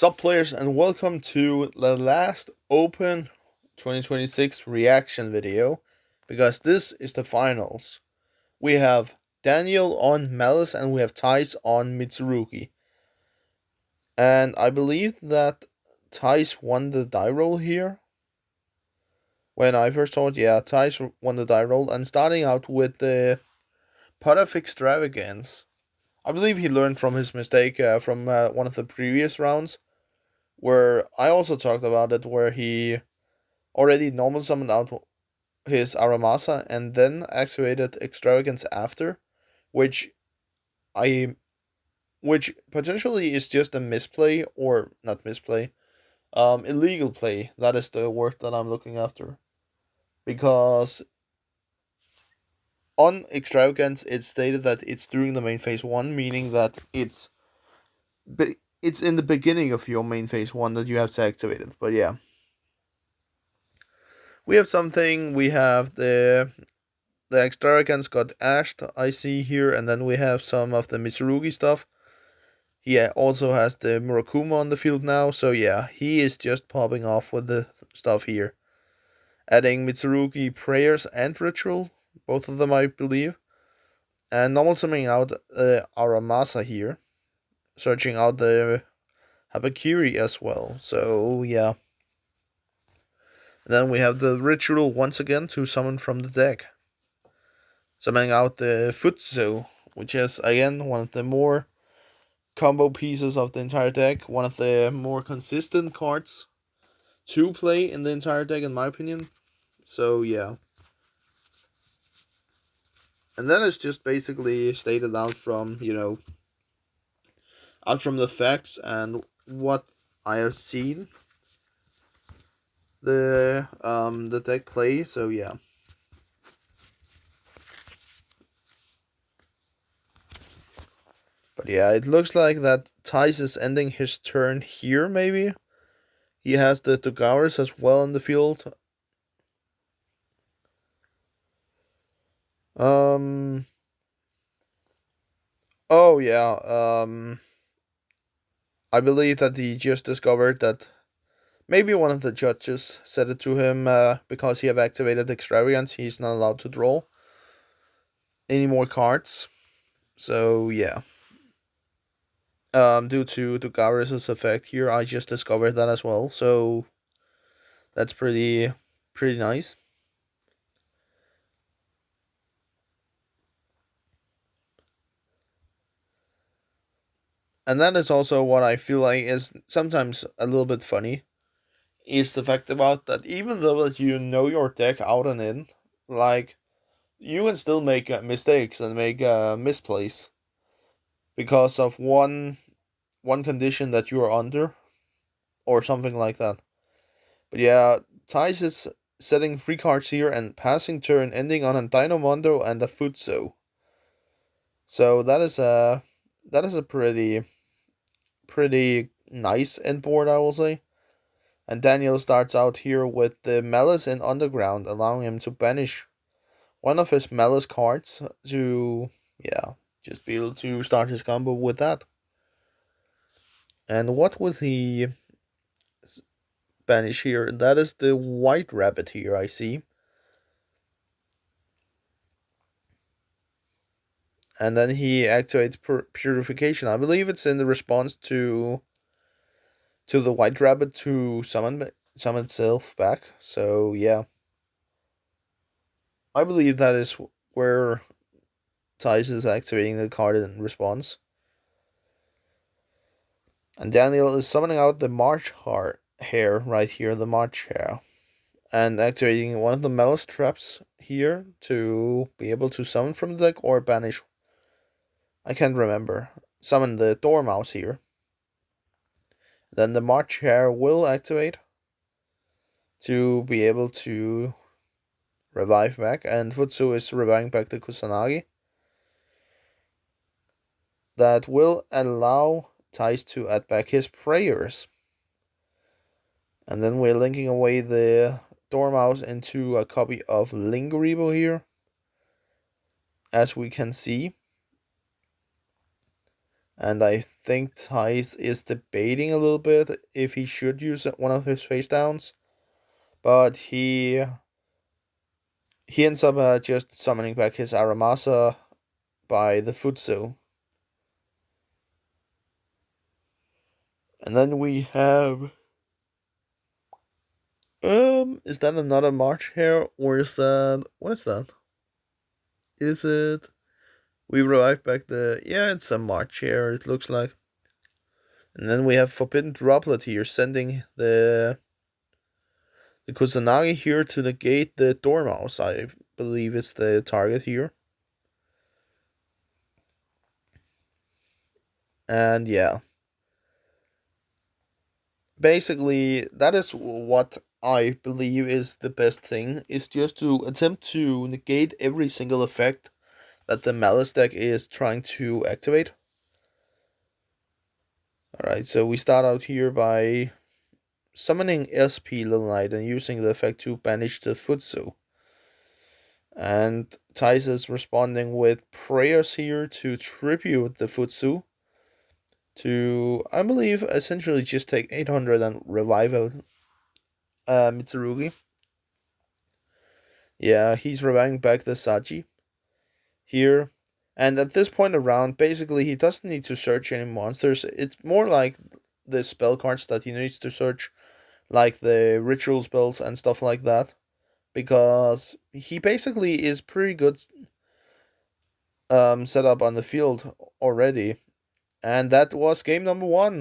Sup Players, and welcome to the last Open 2026 reaction video, because this is the finals. We have Daniel on Malice and we have Theis on Mitsurugi. And I believe that Theis won the die roll here. When I first saw it, yeah, Theis won the die roll, and starting out with the pot of extravagance. I believe he learned from his mistake from one of the previous rounds, where I also talked about it, where he already normal summoned out his Aramasa and then activated Extravagance after, which I which potentially is just a misplay, or not misplay, illegal play. That is the word that I'm looking after. Because on Extravagance it's stated that it's during the main phase one, meaning that it's in the beginning of your main phase one that you have to activate it. But yeah. We have something, we have the extravagance got ashed, I see here, and then we have some of the Mitsurugi stuff. He also has the Murakuma on the field now, so yeah, he is just popping off with the stuff here. Adding Mitsurugi prayers and ritual, both of them I believe. And normal summoning out Aramasa here. Searching out the Habakiri as well, so yeah. And then we have the ritual once again to summon from the deck. Summoning out the Futsu, which is again one of the more combo pieces of the entire deck, one of the more consistent cards to play in the entire deck, in my opinion. So yeah. And that is just basically stated out from, out from the facts and what I have seen the deck play, so yeah. But yeah, it looks like that Theis is ending his turn here, maybe. He has the Togaris as well in the field. Oh yeah, I believe that he just discovered that maybe one of the judges said it to him, because he have activated Extravagance, he's not allowed to draw any more cards. So yeah. Due to Togaris' effect here, I just discovered that as well. So that's pretty nice. And that is also what I feel like is sometimes a little bit funny, is the fact about that even though that you know your deck out and in, like, you can still make mistakes and make misplays because of one condition that you are under, or something like that. But yeah, Theis is setting 3 cards here and passing turn, ending on a Dynamondo and a Futsu. So that is a pretty nice end board, I will say. And Daniel starts out here with the Malice in Underground, allowing him to banish one of his Malice cards to, yeah, just be able to start his combo with that. And what would he banish here? That is the White Rabbit here, I see. And then he activates Purification. I believe it's in the response to the White Rabbit to summon itself back. So yeah, I believe that is where Theis is activating the card in response. And Daniel is summoning out the March Hare right here, the March Hare, and activating one of the Malice traps here to be able to summon from the deck or banish. I can't remember. Summon the Dormouse here. Then the March Hare will activate to be able to revive back, and Futsu is reviving back the Kusanagi. That will allow Theis to add back his prayers. And then we're linking away the Dormouse into a copy of Lingeribo here, as we can see. And I think Theis is debating a little bit if he should use one of his face downs, but he ends up just summoning back his Aramasa by the Futsu. And then we have is that another March Hare or is that what is that? Is it we revive back the yeah, it's a March Hare, it looks like. And then we have Forbidden Droplet here, sending the Kusanagi here to negate the Dormouse, I believe it's the target here. And yeah. Basically, that is what I believe is the best thing, is just to attempt to negate every single effect that the Malice deck is trying to activate. Alright, so we start out here by summoning SP Little Knight and using the effect to banish the Futsu. And Theis is responding with prayers here to tribute the Futsu to, I believe, essentially just take 800 and revive Mitsurugi. Yeah, he's reviving back the Saji here. And at this point around, basically, he doesn't need to search any monsters. It's more like the spell cards that he needs to search, like the ritual spells and stuff like that. Because he basically is pretty good set up on the field already. And that was game number 1.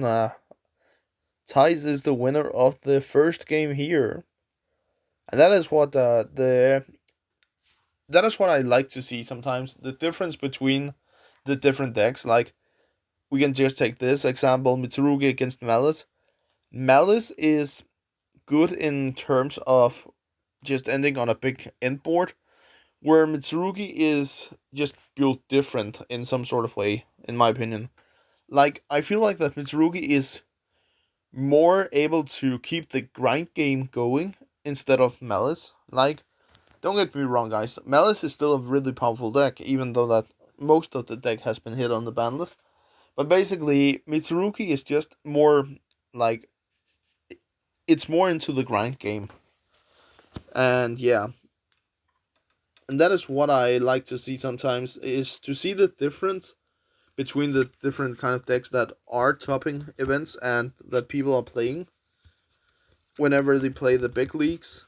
Theis is the winner of the first game here. And that is what that is what I like to see sometimes, the difference between the different decks. Like, we can just take this example, Mitsurugi against Malice. Malice is good in terms of just ending on a big end board, where Mitsurugi is just built different in some sort of way, in my opinion. Like, I feel like that Mitsurugi is more able to keep the grind game going instead of Malice. Like, don't get me wrong, guys. Malice is still a really powerful deck, even though that most of the deck has been hit on the ban list. But basically, Mitsurugi is just more like it's more into the grind game, and yeah, and that is what I like to see sometimes, is to see the difference between the different kind of decks that are topping events and that people are playing whenever they play the big leagues,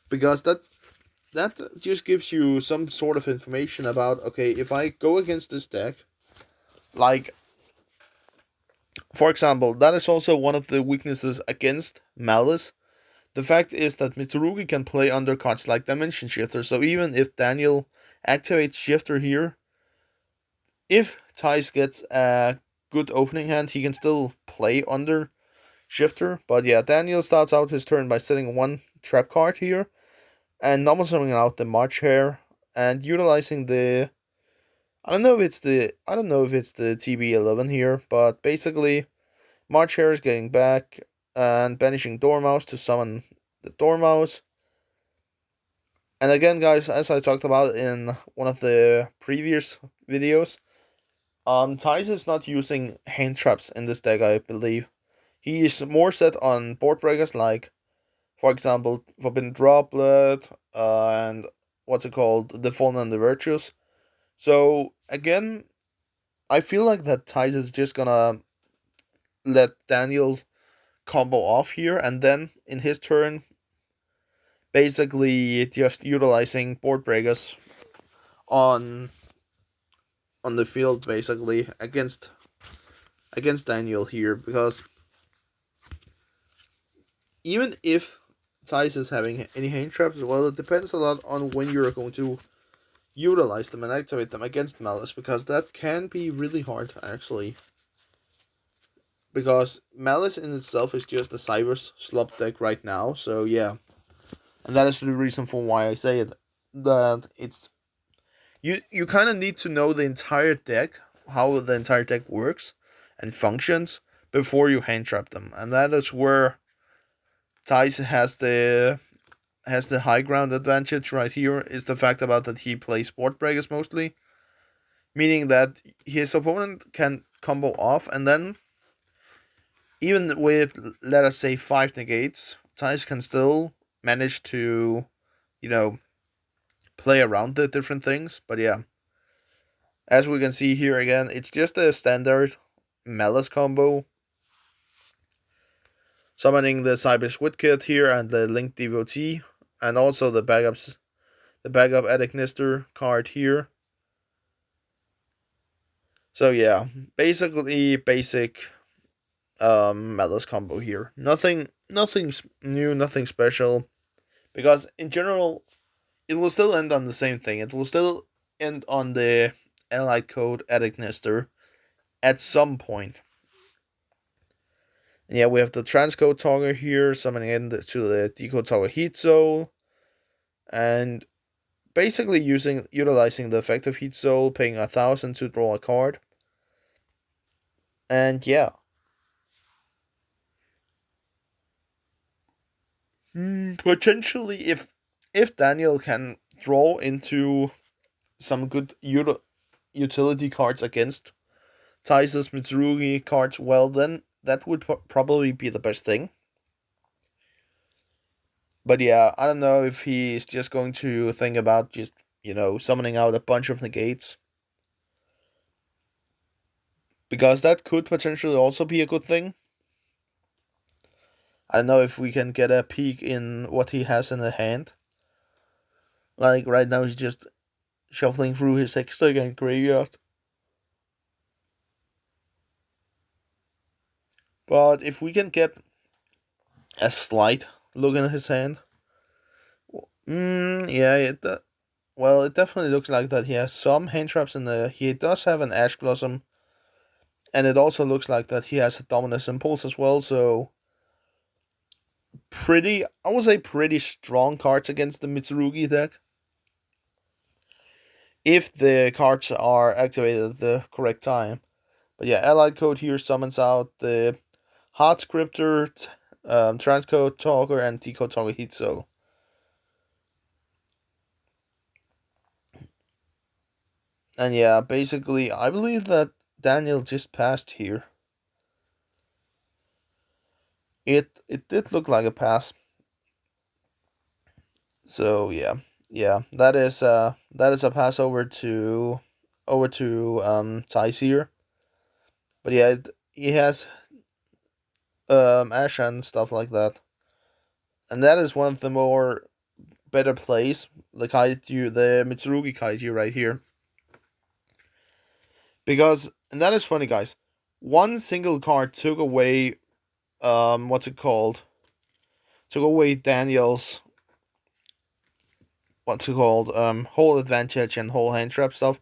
because that just gives you some sort of information about, okay, if I go against this deck, like, for example, that is also one of the weaknesses against Malice. The fact is that Mitsurugi can play undercards like Dimension Shifter, so even if Daniel activates Shifter here, if Theis gets a good opening hand, he can still play under Shifter. But yeah, Daniel starts out his turn by setting one trap card here, and normal summoning out the March Hare, and utilizing the I don't know if it's the TB11 here, but basically March Hare is getting back and banishing Dormouse to summon the Dormouse. And again, guys, as I talked about in one of the previous videos, Theis is not using hand traps in this deck, I believe. He is more set on board breakers like, for example, Forbidden Droplet, and what's it called? The Fallen and the Virtuous. So, again, I feel like that Theis is just gonna let Daniel combo off here, and then in his turn, basically just utilizing board breakers on the field, basically against Daniel here, because even if Theis is having any hand traps, well, it depends a lot on when you're going to utilize them and activate them against Malice, because that can be really hard, actually. Because Malice in itself is just a Cybers slop deck right now, so yeah. And that is the reason for why I say it. That it's you kind of need to know the entire deck, how the entire deck works and functions, before you hand trap them. And that is where Theis has the high ground advantage right here, is the fact about that he plays board breakers mostly. meaning that his opponent can combo off, and then even with, let us say, 5 negates, Theis can still manage to, you know, play around the different things. But yeah, as we can see here again, it's just a standard Malice combo. Summoning the Cyber Squid Kid here and the Link Devotee, and also the backup Addict card here. So yeah, basically basic Malice combo here. Nothing new, nothing special. Because in general, it will still end on the same thing. It will still end on the allied code Addict at some point. And yeah, we have the transcode toggle here, summoning into the decode toggle Heat Soul, and basically utilizing the effective Heat Soul, paying 1,000 to draw a card. And yeah. Potentially, if Daniel can draw into some good utility cards against Theis' Mitsurugi cards, well, then that would probably be the best thing. But yeah, I don't know if he's just going to think about just, summoning out a bunch of negates. Because that could potentially also be a good thing. I don't know if we can get a peek in what he has in the hand. Like, right now he's just shuffling through his extra and graveyard. But if we can get a slight look in his hand, yeah, it definitely looks like that he has some hand traps in there. He does have an Ash Blossom, and it also looks like that he has a Dominus Impulse as well. So I would say pretty strong cards against the Mitsurugi deck. If the cards are activated at the correct time. But yeah, Allied Code here summons out the Heart Scripter, Transcode Talker, and Decode Talker Heat Soul. And yeah, basically, I believe that Daniel just passed here. It did look like a pass. So yeah, that is a pass over to Theis here. But yeah, he has Ash and stuff like that, and that is one of the more better plays. The Mitsurugi Kaiju right here, because and that is funny, guys. One single card took away what's it called? Took away Daniel's whole advantage and whole hand trap stuff.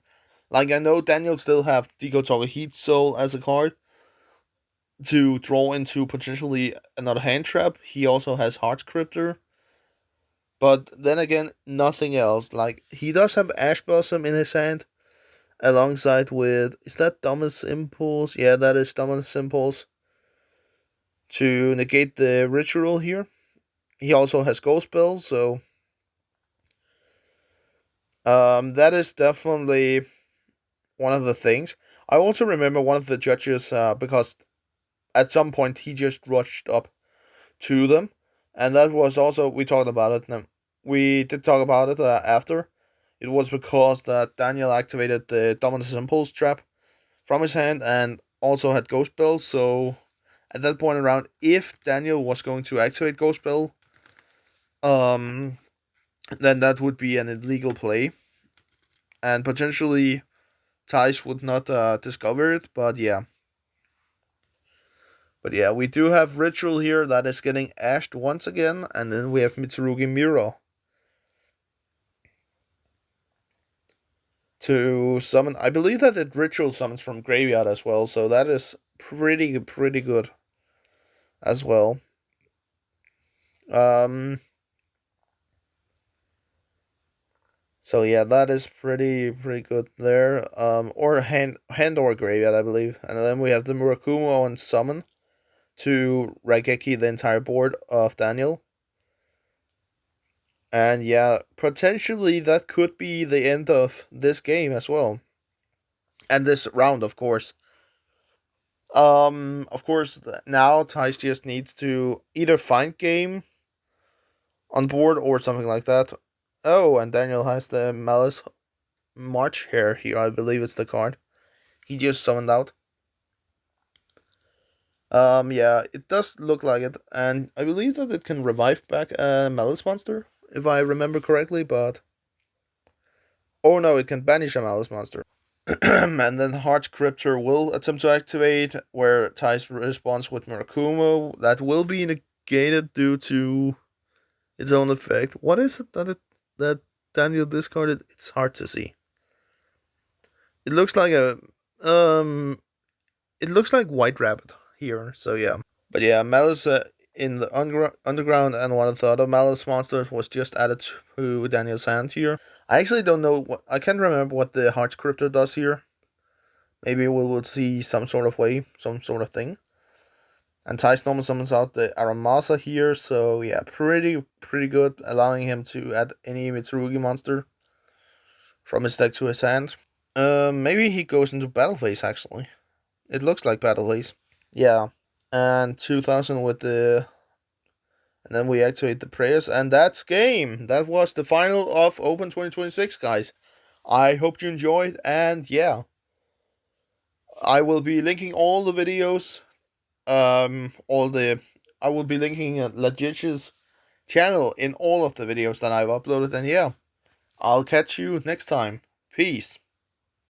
Like, I know Daniel still have Decode Talker Heat Soul as a card to draw into potentially another hand trap. He also has Heart Scripter. But then again, nothing else. Like, he does have Ash Blossom in his hand, alongside with, is that Dominus Impulse? Yeah, that is Dominus Impulse to negate the ritual here. He also has Ghost Spells, so that is definitely one of the things. I also remember one of the judges, because at some point he just rushed up to them, and that was also, we talked about it. We did talk about it after. It was because that Daniel activated the Dominus Impulse trap from his hand and also had Ghost Spell. So at that point around, if Daniel was going to activate Ghost Spell, then that would be an illegal play, and potentially Theis would not discover it. But yeah. But yeah, we do have Ritual here that is getting ashed once again, and then we have Mitsurugi Miro to summon. I believe that it Ritual summons from graveyard as well, so that is pretty good as well. So yeah, that is pretty good there. Or hand or graveyard, I believe, and then we have the Murakumo on summon to Raigeki the entire board of Daniel. And yeah, potentially that could be the end of this game as well. And this round, of course. Of course, now Theis just needs to either find game on board or something like that. Oh, and Daniel has the Malice March here. I believe it's the card he just summoned out. Yeah, it does look like it, and I believe that it can revive back a Malice monster, if I remember correctly. But oh no, it can banish a Malice monster. And then Heart Cryptor will attempt to activate, where Theis responds with Murakumo. That will be negated due to its own effect. What is it that Daniel discarded? It's hard to see. It looks like a um. It looks like White Rabbit here. So yeah, but yeah, Malice in the underground, and one of the other Malice monsters was just added to Daniel's hand here. I actually don't know what, I can't remember what the Heart Cryptor does here. Maybe we will see some sort of way, some sort of thing. And Theis normal summons out the Aramasa here, so yeah, pretty good, allowing him to add any Mitsurugi monster from his deck to his hand. Maybe he goes into battle phase actually. It looks like battle phase. Yeah. And 2000 with the, and then we activate the prayers, and that's game. That was the final of Open 2026, guys. I hope you enjoyed, and yeah, I will be linking all the videos. All the I will be linking Legit's channel in all of the videos that I've uploaded, and yeah, I'll catch you next time. Peace.